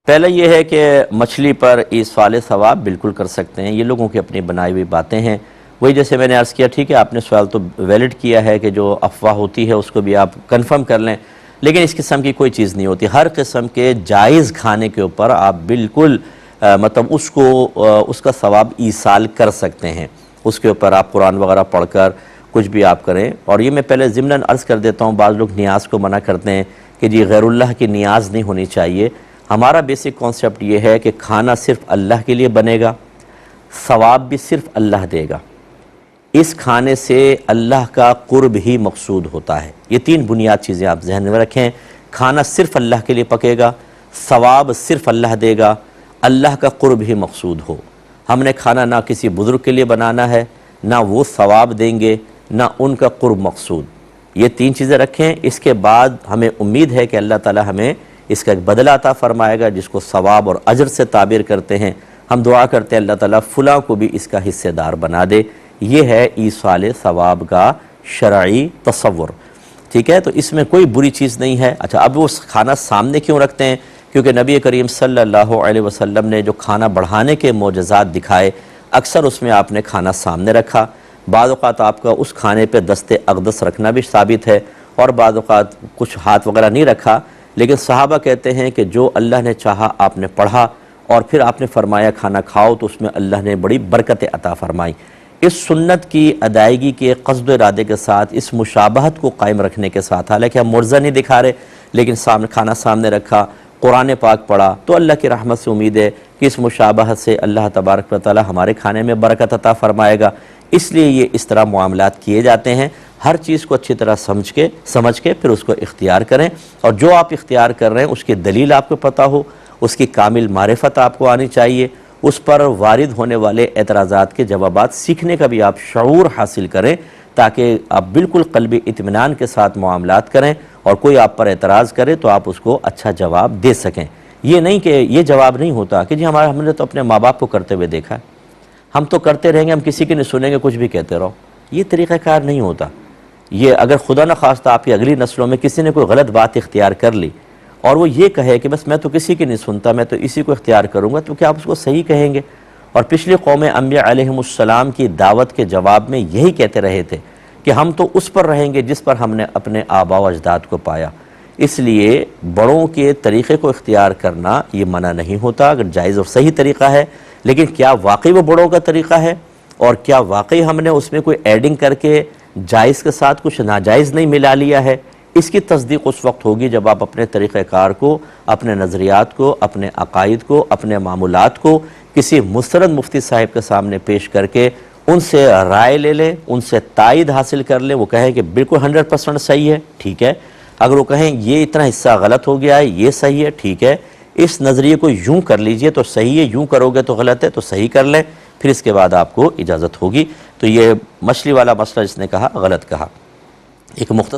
پہلے یہ ہے کہ مچھلی پر ایصال ثواب بالکل کر سکتے ہیں، یہ لوگوں کی اپنی بنائی ہوئی باتیں ہیں۔ وہی جیسے میں نے عرض کیا، ٹھیک ہے آپ نے سوال تو ویلڈ کیا ہے کہ جو افواہ ہوتی ہے اس کو بھی آپ کنفرم کر لیں، لیکن اس قسم کی کوئی چیز نہیں ہوتی۔ ہر قسم کے جائز کھانے کے اوپر آپ بالکل مطلب اس کا ثواب ایصال کر سکتے ہیں۔ اس کے اوپر آپ قرآن وغیرہ پڑھ کر کچھ بھی آپ کریں۔ اور یہ میں پہلے ضمناً عرض کر دیتا ہوں، بعض لوگ نیاز کو منع کرتے ہیں کہ جی غیر اللہ کی نیاز نہیں ہونی چاہیے۔ ہمارا بیسک کانسیپٹ یہ ہے کہ کھانا صرف اللہ کے لیے بنے گا، ثواب بھی صرف اللہ دے گا۔ اس کھانے سے اللہ کا قرب ہی مقصود ہوتا ہے۔ یہ تین بنیاد چیزیں آپ ذہن میں رکھیں۔ کھانا صرف اللہ کے لیے پکے گا، ثواب صرف اللہ دے گا، اللہ کا قرب ہی مقصود ہو۔ ہم نے کھانا نہ کسی بزرگ کے لیے بنانا ہے، نہ وہ ثواب دیں گے، نہ ان کا قرب مقصود۔ یہ تین چیزیں رکھیں۔ اس کے بعد ہمیں امید ہے کہ اللہ تعالی ہمیں اس کا ایک بدلہ عطا فرمائے گا، جس کو ثواب اور اجر سے تعبیر کرتے ہیں۔ ہم دعا کرتے ہیں اللہ تعالیٰ فلاں کو بھی اس کا حصہ دار بنا دے۔ یہ ہے ایصال ثواب کا شرعی تصور، ٹھیک ہے؟ تو اس میں کوئی بری چیز نہیں ہے۔ اچھا، اب وہ کھانا سامنے کیوں رکھتے ہیں؟ کیونکہ نبی کریم صلی اللہ علیہ وسلم نے جو کھانا بڑھانے کے معجزات دکھائے، اکثر اس میں آپ نے کھانا سامنے رکھا۔ بعض اوقات آپ کا اس کھانے پہ دست اقدس رکھنا بھی ثابت ہے، اور بعض اوقات کچھ ہاتھ وغیرہ نہیں رکھا، لیکن صحابہ کہتے ہیں کہ جو اللہ نے چاہا آپ نے پڑھا اور پھر آپ نے فرمایا کھانا کھاؤ، تو اس میں اللہ نے بڑی برکت عطا فرمائی۔ اس سنت کی ادائیگی کے قصد و ارادے کے ساتھ، اس مشابہت کو قائم رکھنے کے ساتھ، حالانکہ ہم معجزہ نہیں دکھا رہے، لیکن کھانا سامنے رکھا، قرآن پاک پڑھا، تو اللہ کی رحمت سے امید ہے کہ اس مشابہت سے اللہ تبارک و تعالی ہمارے کھانے میں برکت عطا فرمائے گا۔ اس لیے یہ اس طرح معاملات کیے جاتے ہیں۔ ہر چیز کو اچھی طرح سمجھ کے پھر اس کو اختیار کریں، اور جو آپ اختیار کر رہے ہیں اس کی دلیل آپ کو پتہ ہو، اس کی کامل معرفت آپ کو آنی چاہیے، اس پر وارد ہونے والے اعتراضات کے جوابات سیکھنے کا بھی آپ شعور حاصل کریں، تاکہ آپ بالکل قلبی اطمینان کے ساتھ معاملات کریں، اور کوئی آپ پر اعتراض کرے تو آپ اس کو اچھا جواب دے سکیں۔ یہ نہیں کہ یہ جواب نہیں ہوتا کہ جی ہم نے تو اپنے ماں باپ کو کرتے ہوئے دیکھا ہے، ہم تو کرتے رہیں گے، ہم کسی کی نہیں سنیں گے، کچھ بھی کہتے رہو۔ یہ طریقہ کار نہیں ہوتا۔ یہ اگر خدا نہ خواستہ آپ کی اگلی نسلوں میں کسی نے کوئی غلط بات اختیار کر لی، اور وہ یہ کہے کہ بس میں تو کسی کی نہیں سنتا، میں تو اسی کو اختیار کروں گا، تو کیا آپ اس کو صحیح کہیں گے؟ اور پچھلی قوم انبیاء علیہم السلام کی دعوت کے جواب میں یہی کہتے رہے تھے کہ ہم تو اس پر رہیں گے جس پر ہم نے اپنے آباء و اجداد کو پایا۔ اس لیے بڑوں کے طریقے کو اختیار کرنا یہ منع نہیں ہوتا اگر جائز اور صحیح طریقہ ہے، لیکن کیا واقعی وہ بڑوں کا طریقہ ہے، اور کیا واقعی ہم نے اس میں کوئی ایڈنگ کر کے جائز کے ساتھ کچھ ناجائز نہیں ملا لیا ہے؟ اس کی تصدیق اس وقت ہوگی جب آپ اپنے طریقہ کار کو، اپنے نظریات کو، اپنے عقائد کو، اپنے معمولات کو کسی مستند مفتی صاحب کے سامنے پیش کر کے ان سے رائے لے لیں، ان سے تائید حاصل کر لیں۔ وہ کہیں کہ بالکل 100% صحیح ہے، ٹھیک ہے۔ اگر وہ کہیں یہ اتنا حصہ غلط ہو گیا ہے، یہ صحیح ہے، ٹھیک ہے، اس نظریے کو یوں کر لیجئے تو صحیح ہے، یوں کرو گے تو غلط ہے، تو صحیح کر لیں، پھر اس کے بعد آپ کو اجازت ہوگی۔ تو یہ مچھلی والا مسئلہ جس نے کہا غلط کہا۔ ایک مختصر